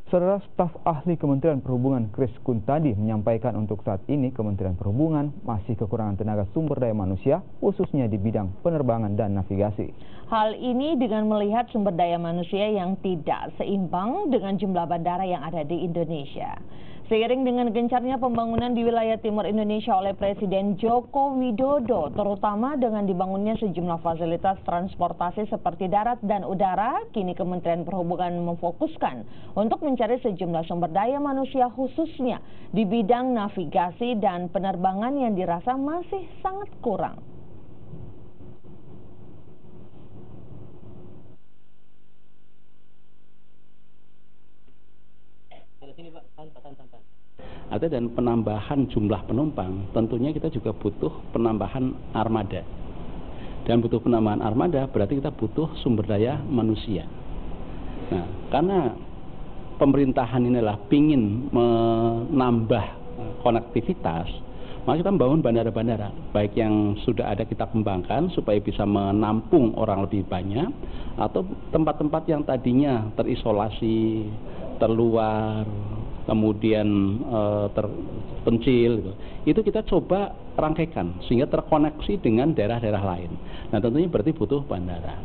Saudara, staf ahli Kementerian Perhubungan Kris Kuntadi menyampaikan untuk saat ini Kementerian Perhubungan masih kekurangan tenaga sumber daya manusia, khususnya di bidang penerbangan dan navigasi. Hal ini dengan melihat sumber daya manusia yang tidak seimbang dengan jumlah bandara yang ada di Indonesia. Seiring dengan gencarnya pembangunan di wilayah timur Indonesia oleh Presiden Joko Widodo, terutama dengan dibangunnya sejumlah fasilitas transportasi seperti darat dan udara, kini Kementerian Perhubungan memfokuskan untuk mencari sejumlah sumber daya manusia khususnya di bidang navigasi dan penerbangan yang dirasa masih sangat kurang. Artinya dan penambahan jumlah penumpang, tentunya kita juga butuh penambahan armada. Dan butuh penambahan armada berarti kita butuh sumber daya manusia. Nah, karena pemerintahan inilah pingin menambah konektivitas, maka kita membangun bandara-bandara, baik yang sudah ada kita kembangkan supaya bisa menampung orang lebih banyak, atau tempat-tempat yang tadinya terisolasi, terluar, kemudian terpencil, gitu. Itu kita coba rangkaikan sehingga terkoneksi dengan daerah-daerah lain. Nah, tentunya berarti butuh bandara.